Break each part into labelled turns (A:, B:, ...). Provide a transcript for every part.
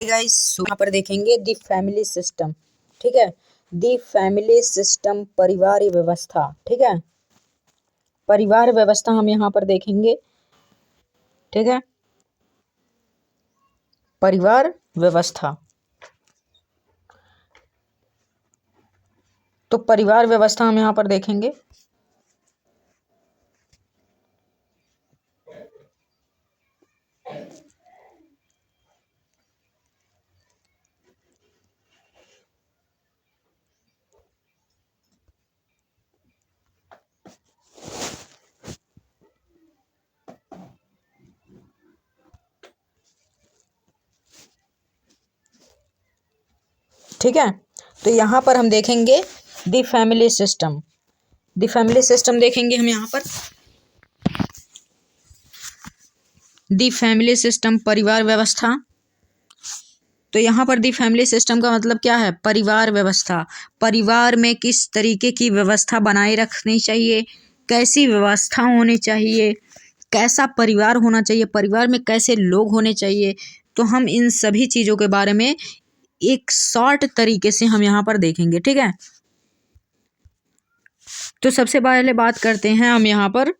A: Guys यहाँ पर देखेंगे दी फैमिली सिस्टम। ठीक है, दी फैमिली सिस्टम परिवार व्यवस्था। ठीक है, परिवार व्यवस्था हम यहाँ पर देखेंगे। ठीक है, परिवार व्यवस्था। तो परिवार व्यवस्था हम यहाँ पर देखेंगे। ठीक है, तो यहाँ पर हम देखेंगे दी फैमिली सिस्टम। दी फैमिली सिस्टम देखेंगे हम यहाँ पर। दी फैमिली सिस्टम परिवार व्यवस्था। तो यहाँ पर दी फैमिली सिस्टम का मतलब क्या है? परिवार व्यवस्था। परिवार में किस तरीके की व्यवस्था बनाए रखनी चाहिए, कैसी व्यवस्था होनी चाहिए, कैसा परिवार होना चाहिए, परिवार में कैसे लोग होने चाहिए। तो हम इन सभी चीज़ों के बारे में एक शॉर्ट तरीके से हम यहाँ पर देखेंगे। ठीक है, तो सबसे पहले बात करते हैं हम यहाँ पर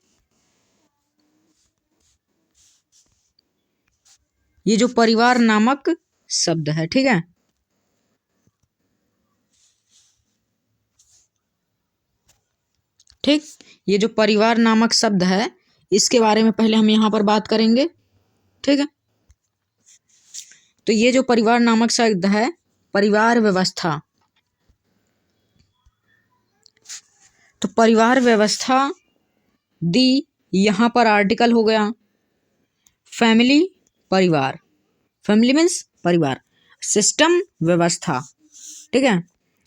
A: ये जो परिवार नामक शब्द है। ठीक है, ठीक, ये जो परिवार नामक शब्द है इसके बारे में पहले हम यहाँ पर बात करेंगे। ठीक है, तो ये जो परिवार नामक शब्द है, परिवार व्यवस्था। तो परिवार व्यवस्था दी, यहाँ पर आर्टिकल हो गया। फैमिली परिवार, फैमिली मीन्स परिवार, सिस्टम व्यवस्था। ठीक है,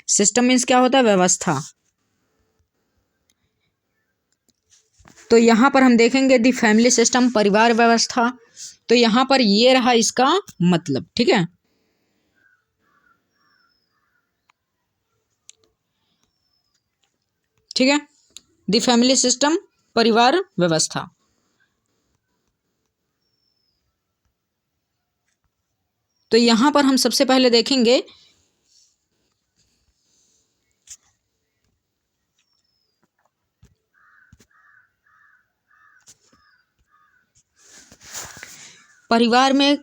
A: सिस्टम मीन्स क्या होता है? व्यवस्था। तो यहाँ पर हम देखेंगे दी फैमिली सिस्टम परिवार व्यवस्था। तो यहाँ पर ये रहा इसका मतलब। ठीक है, ठीक है, दी फैमिली सिस्टम परिवार व्यवस्था। तो यहाँ पर हम सबसे पहले देखेंगे परिवार में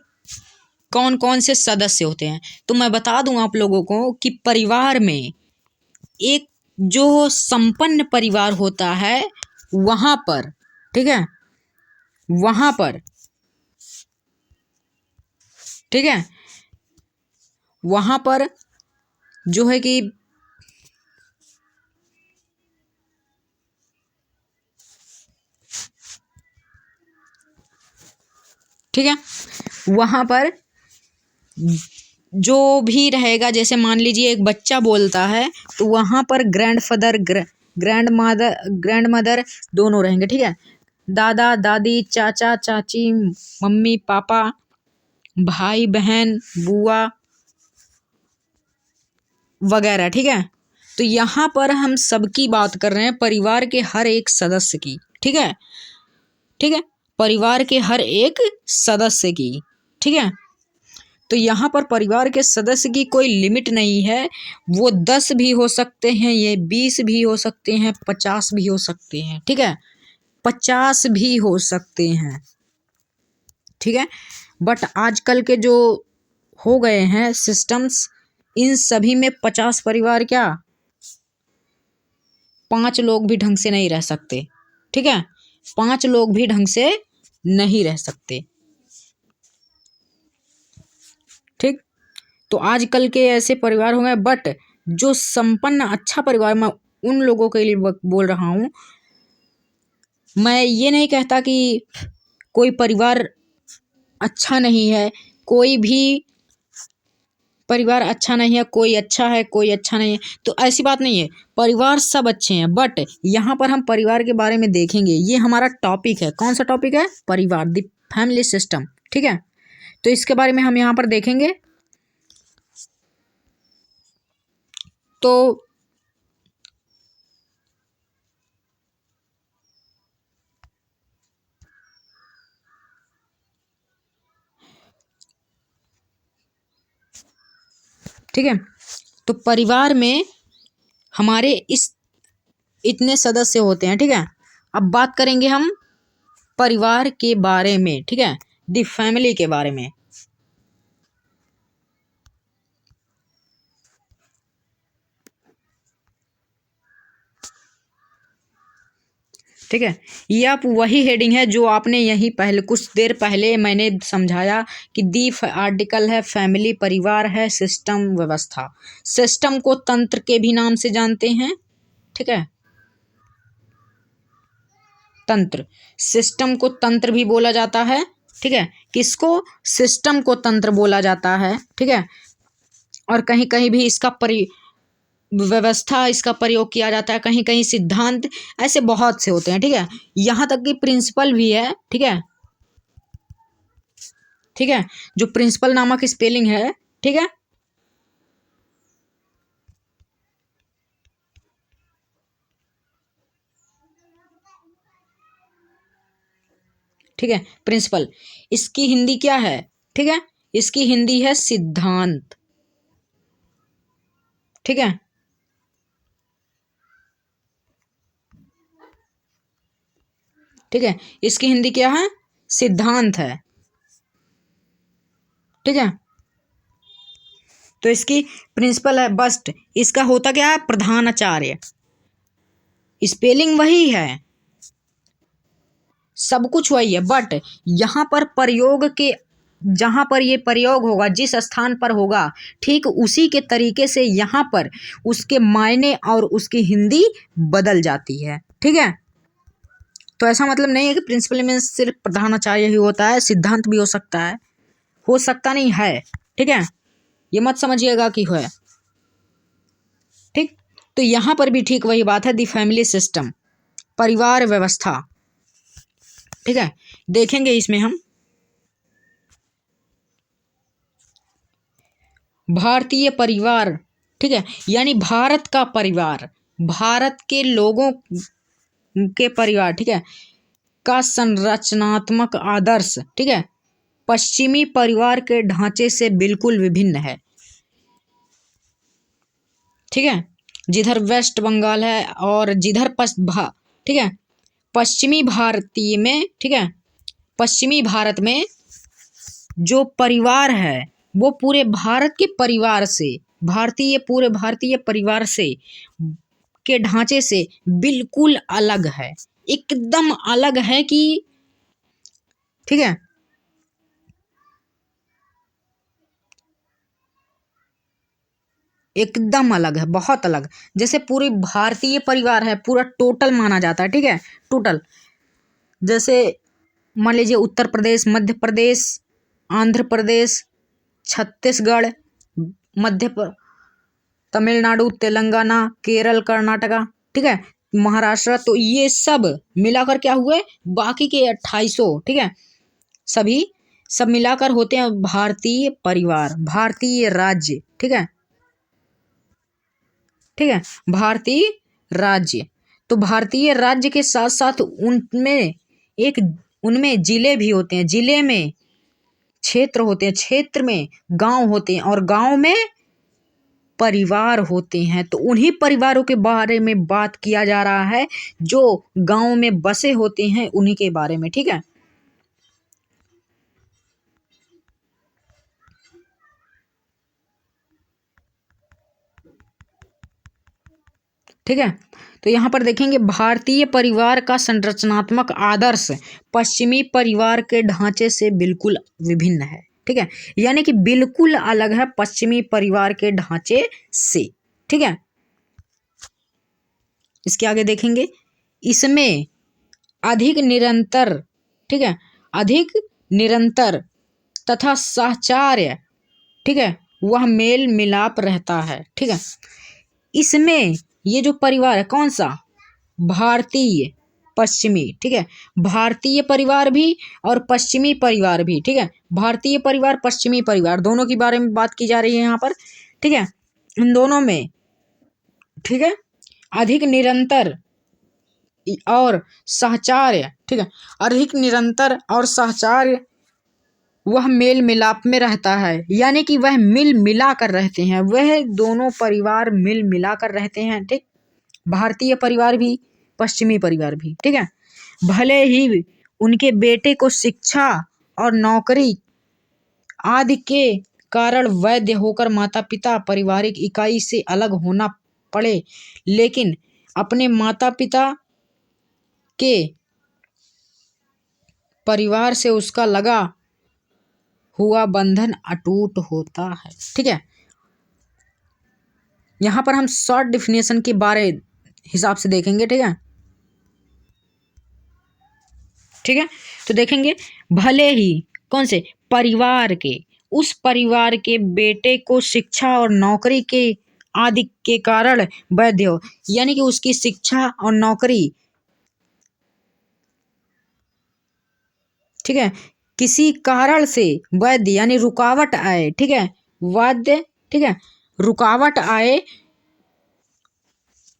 A: कौन कौन से सदस्य होते हैं। तो मैं बता दूं आप लोगों को कि परिवार में एक जो संपन्न परिवार होता है वहां पर, ठीक है, वहां पर, ठीक है, वहां पर जो है कि ठीक है, वहां पर जो भी रहेगा, जैसे मान लीजिए एक बच्चा बोलता है तो वहां पर ग्रैंडफादर, ग्रैंड मदर दोनों रहेंगे। ठीक है, दादा दादी, चाचा चाची, मम्मी पापा, भाई बहन, बुआ वगैरह। ठीक है, तो यहाँ पर हम सबकी बात कर रहे हैं, परिवार के हर एक सदस्य की। ठीक है, ठीक है, परिवार के हर एक सदस्य की। ठीक है, तो यहाँ पर परिवार के सदस्य की कोई लिमिट नहीं है। वो 10 भी हो सकते हैं, ये 20 भी हो सकते हैं, 50 भी हो सकते हैं। ठीक है, 50 भी हो सकते हैं। ठीक है, बट आजकल के जो हो गए हैं सिस्टम्स, इन सभी में 50 परिवार क्या, 5 लोग भी ढंग से नहीं रह सकते। ठीक है, 5 लोग भी ढंग से नहीं रह सकते। ठीक, तो आजकल के ऐसे परिवार हो गए, बट जो संपन्न अच्छा परिवार, मैं उन लोगों के लिए बोल रहा हूँ। मैं ये नहीं कहता कि कोई परिवार अच्छा नहीं है, कोई भी परिवार अच्छा नहीं है, कोई अच्छा है कोई अच्छा नहीं है, तो ऐसी बात नहीं है। परिवार सब अच्छे हैं, बट यहाँ पर हम परिवार के बारे में देखेंगे। ये हमारा टॉपिक है। कौन सा टॉपिक है? परिवार, द फैमिली सिस्टम। ठीक है, तो इसके बारे में हम यहाँ पर देखेंगे। तो ठीक है। तो परिवार में हमारे इतने सदस्य होते हैं, ठीक है। अब बात करेंगे हम परिवार के बारे में, ठीक है, द फैमिली के बारे में। ठीक है, ये आप वही हेडिंग है जो आपने यहीं पहले कुछ देर पहले मैंने समझाया कि दी आर्टिकल है, फैमिली परिवार है, सिस्टम व्यवस्था। सिस्टम को तंत्र के भी नाम से जानते हैं, ठीक है, तंत्र। सिस्टम को तंत्र भी बोला जाता है, ठीक है। किसको? सिस्टम को तंत्र बोला जाता है, ठीक है। और कहीं कहीं भी इसका व्यवस्था इसका प्रयोग किया जाता है, कहीं कहीं सिद्धांत, ऐसे बहुत से होते हैं, ठीक है। यहाँ तक कि प्रिंसिपल भी है, ठीक है, ठीक है, जो प्रिंसिपल नामक स्पेलिंग है, ठीक है, ठीक है, प्रिंसिपल। इसकी हिंदी क्या है? ठीक है, इसकी हिंदी है सिद्धांत, ठीक है। ठीक है, इसकी हिंदी क्या है? सिद्धांत है, ठीक है। तो इसकी प्रिंसिपल है बस्ट, इसका होता क्या है? प्रधानाचार्य। स्पेलिंग वही है, सब कुछ वही है, बट यहाँ पर प्रयोग के, जहाँ पर ये प्रयोग होगा, जिस स्थान पर होगा, ठीक उसी के तरीके से यहाँ पर उसके मायने और उसकी हिंदी बदल जाती है, ठीक है। तो ऐसा मतलब नहीं है कि प्रिंसिपल में सिर्फ प्रधानाचार्य ही होता है, सिद्धांत भी हो सकता नहीं है, ठीक है। ये मत समझिएगा कि है, ठीक। तो यहाँ पर भी ठीक वही बात है, दी फैमिली सिस्टम, परिवार व्यवस्था, ठीक है। देखेंगे इसमें हम भारतीय परिवार, ठीक है, यानी भारत का परिवार, भारत के लोगों के परिवार, ठीक है, का संरचनात्मक आदर्श, ठीक है, पश्चिमी परिवार के ढांचे से बिल्कुल विभिन्न है, ठीक है। जिधर वेस्ट बंगाल है और जिधर ठीक है, पश्चिमी भारतीय में, ठीक है, पश्चिमी भारत में जो परिवार है वो पूरे भारत के परिवार से, पूरे भारतीय परिवार से के ढांचे से बिल्कुल अलग है, एकदम अलग है कि, ठीक है, एकदम अलग है, बहुत अलग। जैसे पूरी भारतीय परिवार है, पूरा टोटल माना जाता है, ठीक है, टोटल। जैसे मान लीजिए उत्तर प्रदेश, मध्य प्रदेश, आंध्र प्रदेश, छत्तीसगढ़, तमिलनाडु, तेलंगाना, केरल, कर्नाटका, ठीक है, महाराष्ट्र, तो ये सब मिलाकर क्या हुए? बाकी के 2800, ठीक है, सब मिलाकर होते हैं भारतीय परिवार, भारतीय राज्य, ठीक है, ठीक है, भारतीय राज्य। तो भारतीय राज्य के साथ साथ उनमें जिले भी होते हैं, जिले में क्षेत्र होते हैं, क्षेत्र में गांव होते हैं, और गांव में परिवार होते हैं। तो उन्हीं परिवारों के बारे में बात किया जा रहा है जो गांव में बसे होते हैं, उन्हीं के बारे में, ठीक है। ठीक है, तो यहाँ पर देखेंगे भारतीय परिवार का संरचनात्मक आदर्श पश्चिमी परिवार के ढांचे से बिल्कुल विभिन्न है, ठीक है, यानी कि बिल्कुल अलग है पश्चिमी परिवार के ढांचे से, ठीक है। इसके आगे देखेंगे, इसमें अधिक निरंतर, ठीक है, अधिक निरंतर तथा साहचर्य, ठीक है, वह मेल मिलाप रहता है, ठीक है। इसमें ये जो परिवार है, कौन सा? भारतीय पश्चिमी, ठीक है, भारतीय परिवार भी और पश्चिमी परिवार भी, ठीक है, भारतीय परिवार, पश्चिमी परिवार, दोनों के बारे में बात की जा रही है यहाँ पर, ठीक है। इन दोनों में, ठीक है, अधिक निरंतर और साहचर्य, ठीक है, अधिक निरंतर और साहचर्य वह मेल मिलाप में रहता है, यानी कि वह मिल मिला कर रहते हैं, वह दोनों परिवार मिल मिला कर रहते हैं। ठीक, भारतीय परिवार भी पश्चिमी परिवार भी। ठीक है, भले ही उनके बेटे को शिक्षा और नौकरी आदि के कारण वैध होकर माता पिता पारिवारिक इकाई से अलग होना पड़े, लेकिन अपने माता पिता के परिवार से उसका लगा हुआ बंधन अटूट होता है। ठीक है, यहाँ पर हम शॉर्ट डिफिनेशन के बारे हिसाब से देखेंगे। ठीक है, ठीक है, तो देखेंगे भले ही कौन से परिवार के, उस परिवार के बेटे को शिक्षा और नौकरी के आदि के कारण वैध हो, यानी कि उसकी शिक्षा और नौकरी, ठीक है, किसी कारण से वैध यानी रुकावट आए। ठीक है, वैध, ठीक है, रुकावट आए।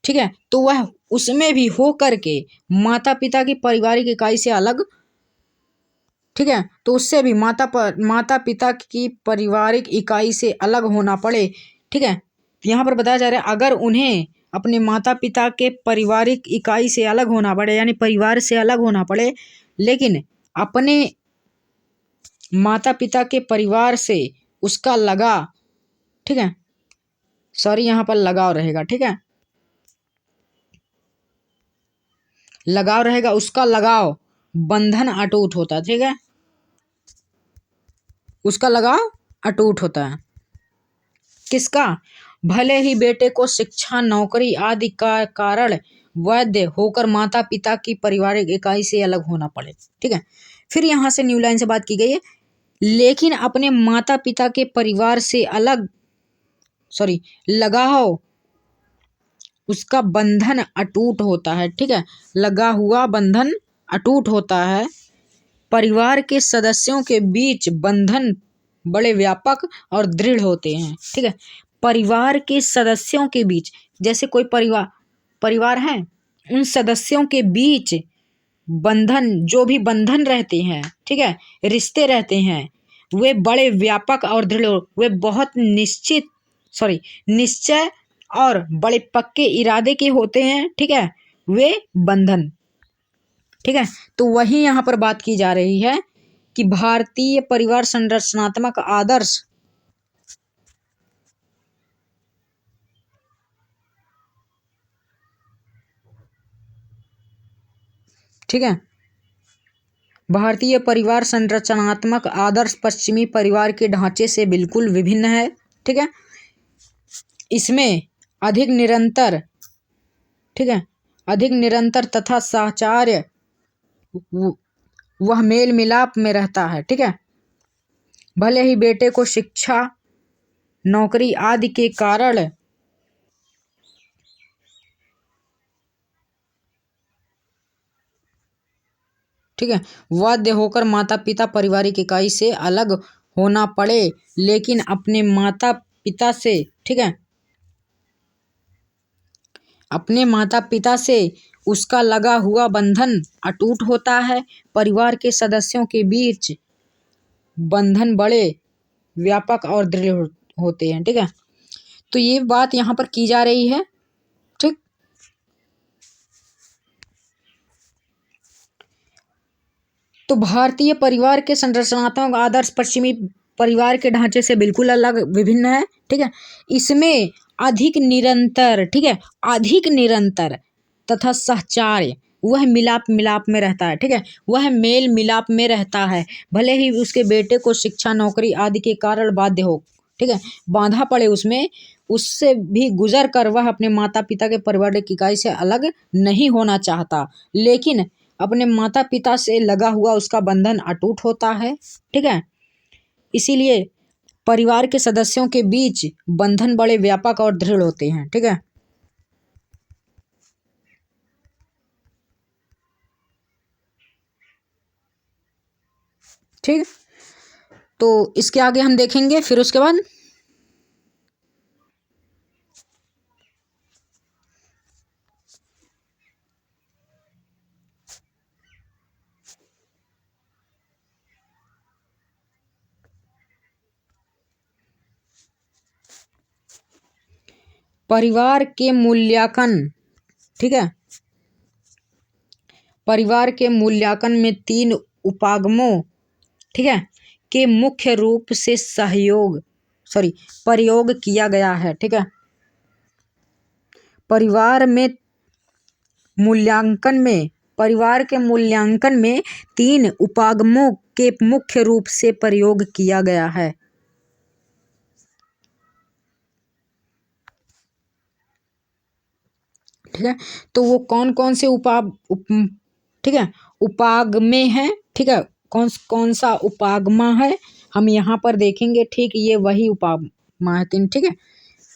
A: ठीक है, तो वह उसमें भी हो करके माता पिता की पारिवारिक इकाई से अलग, ठीक है, तो उससे भी माता पिता की पारिवारिक इकाई से अलग होना पड़े। ठीक है, यहाँ पर बताया जा रहा है अगर उन्हें अपने माता पिता के पारिवारिक इकाई से अलग होना पड़े, यानी परिवार से अलग होना पड़े, लेकिन अपने माता पिता के परिवार से उसका लगा, ठीक है, सॉरी यहाँ पर लगाव रहेगा। ठीक है, लगाव रहेगा, उसका लगाव बंधन अटूट होता है। ठीक है, उसका लगाव अटूट होता है। किसका? भले ही बेटे को शिक्षा नौकरी आदि का कारण वैध होकर माता पिता की पारिवारिक इकाई से अलग होना पड़े। ठीक है, फिर यहाँ से न्यू लाइन से बात की गई है, लेकिन अपने माता पिता के परिवार से अलग, सॉरी, लगाव उसका बंधन अटूट होता है। ठीक है, लगा हुआ बंधन अटूट होता है। परिवार के सदस्यों के बीच बंधन बड़े व्यापक और दृढ़ होते हैं। ठीक है, परिवार के सदस्यों के बीच, जैसे कोई परिवार है, उन सदस्यों के बीच बंधन, जो भी बंधन रहते हैं, ठीक है, रिश्ते रहते हैं, वे बड़े व्यापक और दृढ़, वे बहुत निश्चय और बड़े पक्के इरादे के होते हैं। ठीक है, वे बंधन, ठीक है, तो वही यहाँ पर बात की जा रही है कि भारतीय परिवार संरचनात्मक आदर्श, ठीक है, भारतीय परिवार संरचनात्मक आदर्श पश्चिमी परिवार के ढांचे से बिल्कुल विभिन्न है। ठीक है, इसमें अधिक निरंतर, ठीक है, अधिक निरंतर तथा साहचर्य वह मेल मिलाप में रहता है। ठीक है, भले ही बेटे को शिक्षा नौकरी आदि के कारण, ठीक है, बाध्य होकर माता पिता पारिवारिक इकाई से अलग होना पड़े, लेकिन अपने माता पिता से, ठीक है, अपने माता पिता से उसका लगा हुआ बंधन अटूट होता है। परिवार के सदस्यों के बीच बंधन बड़े व्यापक और दृढ़ होते हैं। ठीक है, तो ये बात यहाँ पर की जा रही है। ठीक, तो भारतीय परिवार के संरचनात्मक आदर्श पश्चिमी परिवार के ढांचे से बिल्कुल अलग विभिन्न है। ठीक है, इसमें अधिक निरंतर, ठीक है, अधिक निरंतर तथा सहचार्य वह मिलाप मिलाप में रहता है। ठीक है, वह मेल मिलाप में रहता है, भले ही उसके बेटे को शिक्षा नौकरी आदि के कारण बाध्य हो, ठीक है, बांधा पड़े उसमें, उससे भी गुजर कर वह अपने माता पिता के पारिवारिक इकाई से अलग नहीं होना चाहता, लेकिन अपने माता पिता से लगा हुआ उसका बंधन अटूट होता है। ठीक है, इसीलिए परिवार के सदस्यों के बीच बंधन बड़े व्यापक और दृढ़ होते हैं। ठीक है, ठीक, तो इसके आगे हम देखेंगे फिर उसके बाद। परिवार के मूल्यांकन, ठीक है, परिवार के मूल्यांकन में तीन उपागमों, ठीक है, के मुख्य रूप से प्रयोग किया गया है। ठीक है, परिवार के मूल्यांकन में तीन उपागमों के मुख्य रूप से प्रयोग किया गया है। ठीक है, तो वो कौन कौन से ठीक है, उपागमे हैं। ठीक है, कौन कौन सा उपागमा है हम यहाँ पर देखेंगे। ठीक, ये वही उपागमा है तीन। ठीक है,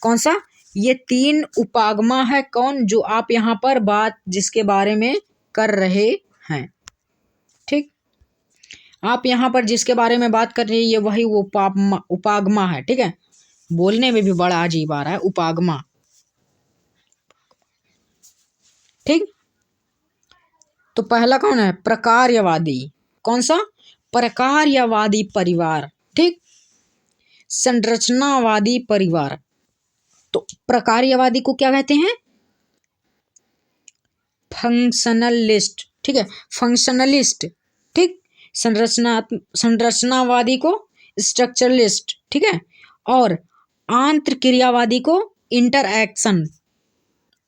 A: कौन सा, ये तीन उपागमा है। कौन, जो आप यहाँ पर बात जिसके बारे में कर रहे हैं। ठीक, आप यहाँ पर जिसके बारे में बात कर रहे हैं ये वही उपागमा है। ठीक है, बोलने में भी बड़ा अजीब आ रहा है, उपागमा। ठीक, तो पहला कौन है, प्रकार्यवादी। कौन सा, प्रकार्यवादी परिवार। ठीक, संरचनावादी परिवार। तो प्रकार्यवादी को क्या कहते हैं, फंक्शनलिस्ट। ठीक है, फंक्शनलिस्ट। ठीक, संरचनावादी को स्ट्रक्चरलिस्ट। ठीक है, और आंतरक्रियावादी को इंटरएक्शन।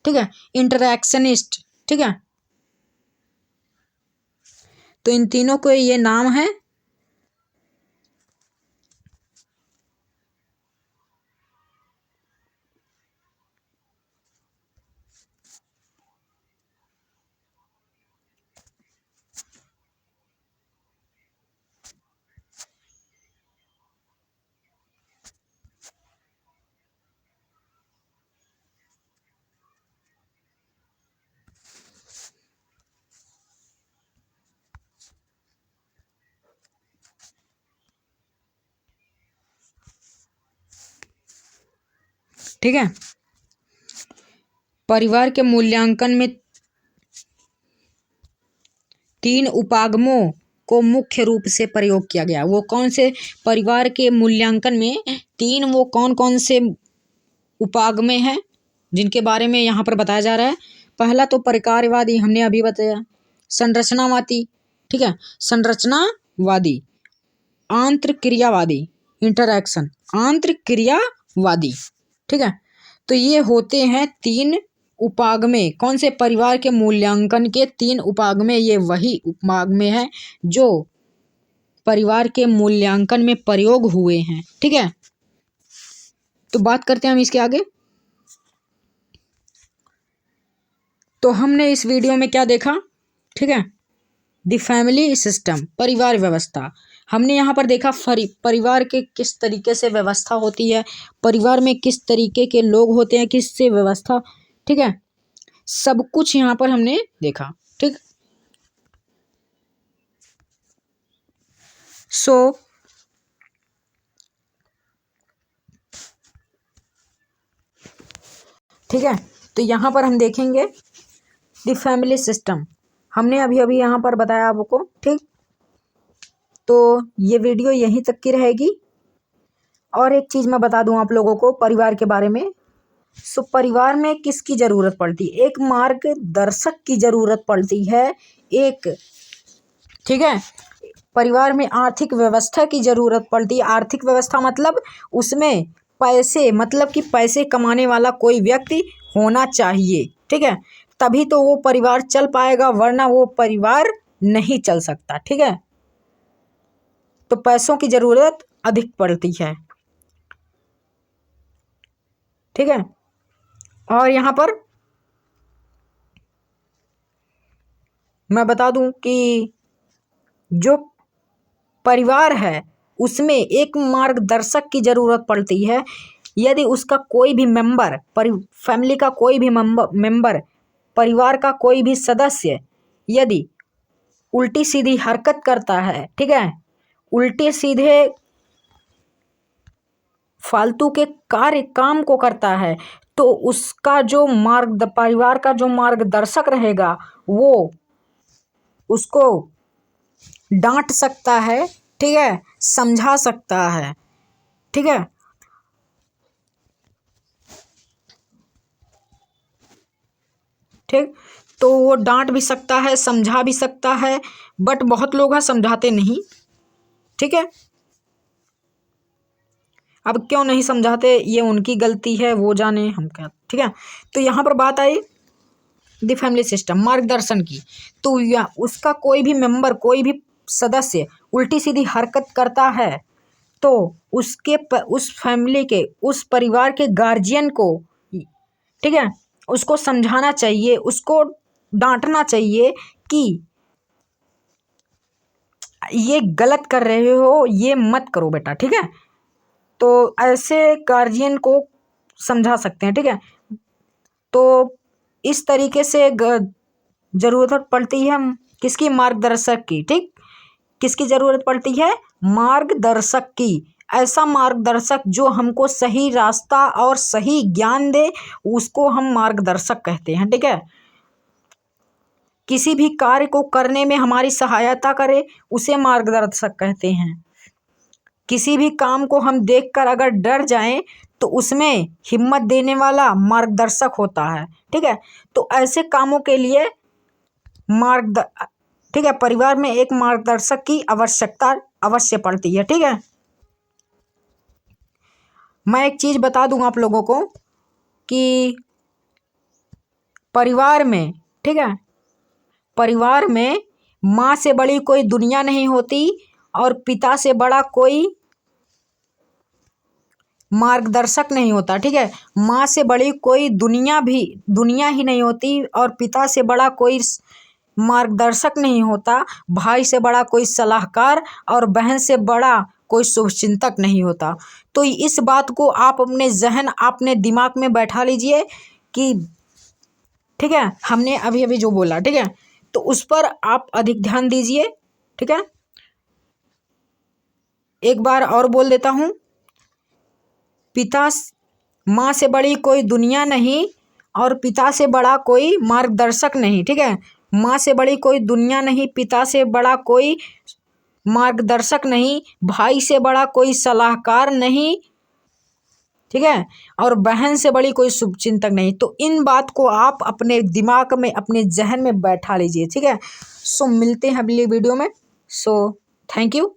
A: ठीक है, इंटरएक्शनिस्ट। ठीक है, तो इन तीनों को ये नाम है। ठीक है, परिवार के मूल्यांकन में तीन उपागमों को मुख्य रूप से प्रयोग किया गया। वो कौन से, परिवार के मूल्यांकन में तीन वो कौन कौन से उपागमे हैं जिनके बारे में यहाँ पर बताया जा रहा है। पहला तो प्रकार्यवादी, हमने अभी बताया। संरचनावादी, ठीक है, संरचनावादी। आंतरक्रियावादी, इंटरएक्शन, आंतरक्रियावादी। ठीक है, तो ये होते हैं तीन उपागमे। कौन से, परिवार के मूल्यांकन के तीन उपागमे। ये वही उपागमे हैं जो परिवार के मूल्यांकन में प्रयोग हुए हैं। ठीक है, तो बात करते हैं हम इसके आगे। तो हमने इस वीडियो में क्या देखा, ठीक है, द फैमिली सिस्टम, परिवार व्यवस्था। हमने यहाँ पर देखा परिवार के किस तरीके से व्यवस्था होती है, परिवार में किस तरीके के लोग होते हैं, किससे व्यवस्था। ठीक है, सब कुछ यहाँ पर हमने देखा। ठीक, ठीक है, तो यहाँ पर हम देखेंगे द फैमिली सिस्टम। हमने अभी अभी यहाँ पर बताया आपको। ठीक, तो ये वीडियो यहीं तक की रहेगी। और एक चीज़ मैं बता दूं आप लोगों को परिवार के बारे में। परिवार में किसकी ज़रूरत पड़ती है, एक मार्गदर्शक की ज़रूरत पड़ती है। एक, ठीक है, परिवार में आर्थिक व्यवस्था की ज़रूरत पड़ती है। आर्थिक व्यवस्था मतलब उसमें पैसे, मतलब कि पैसे कमाने वाला कोई व्यक्ति होना चाहिए। ठीक है, तभी तो वो परिवार चल पाएगा, वरना वो परिवार नहीं चल सकता। ठीक है, तो पैसों की ज़रूरत अधिक पड़ती है। ठीक है, और यहाँ पर मैं बता दूं कि जो परिवार है उसमें एक मार्गदर्शक की ज़रूरत पड़ती है। यदि उसका कोई भी मेंबर, फैमिली का कोई भी मेंबर, परिवार का कोई भी सदस्य यदि उल्टी सीधी हरकत करता है, ठीक है, उल्टे सीधे फालतू के काम को करता है, तो उसका जो परिवार का जो मार्गदर्शक रहेगा वो उसको डांट सकता है। ठीक है, समझा सकता है। ठीक है, ठीक। तो वो डांट भी सकता है, समझा भी सकता है, बट बहुत लोग हैं समझाते नहीं। ठीक है, अब क्यों नहीं समझाते ये उनकी गलती है, वो जाने, हम क्या। ठीक है, तो यहाँ पर बात आई द फैमिली सिस्टम, मार्गदर्शन की। तो या उसका कोई भी मेंबर, कोई भी सदस्य उल्टी सीधी हरकत करता है तो उस फैमिली के, उस परिवार के गार्जियन को, ठीक है, उसको समझाना चाहिए, उसको डांटना चाहिए कि ये गलत कर रहे हो, ये मत करो बेटा। ठीक है, तो ऐसे गार्जियन को समझा सकते हैं। ठीक है, तो इस तरीके से ज़रूरत पड़ती है किसकी, मार्गदर्शक की। ठीक, किसकी ज़रूरत पड़ती है, मार्गदर्शक की। ऐसा मार्गदर्शक जो हमको सही रास्ता और सही ज्ञान दे, उसको हम मार्गदर्शक कहते हैं। ठीक है, किसी भी कार्य को करने में हमारी सहायता करे, उसे मार्गदर्शक कहते हैं। किसी भी काम को हम देखकर अगर डर जाएं तो उसमें हिम्मत देने वाला मार्गदर्शक होता है। ठीक है, तो ऐसे कामों के लिए ठीक है, परिवार में एक मार्गदर्शक की आवश्यकता अवश्य पड़ती है। ठीक है, मैं एक चीज़ बता दूं आप लोगों को कि परिवार में, ठीक है, परिवार में माँ से बड़ी कोई दुनिया नहीं होती और पिता से बड़ा कोई मार्गदर्शक नहीं होता। ठीक है, माँ से बड़ी कोई दुनिया ही नहीं होती और पिता से बड़ा कोई मार्गदर्शक नहीं होता, भाई से बड़ा कोई सलाहकार और बहन से बड़ा कोई शुभचिंतक नहीं होता। तो इस बात को आप अपने जहन, अपने दिमाग में बैठा लीजिए कि ठीक है, हमने अभी अभी जो बोला, ठीक है, तो उस पर आप अधिक ध्यान दीजिए। ठीक है, एक बार और बोल देता हूँ, माँ से बड़ी कोई दुनिया नहीं और पिता से बड़ा कोई मार्गदर्शक नहीं। ठीक है, माँ से बड़ी कोई दुनिया नहीं, पिता से बड़ा कोई मार्गदर्शक नहीं, भाई से बड़ा कोई सलाहकार नहीं, ठीक है, और बहन से बड़ी कोई शुभचिंतक नहीं। तो इन बात को आप अपने दिमाग में, अपने जहन में बैठा लीजिए। ठीक है, सो मिलते हैं अगली वीडियो में। So thank you.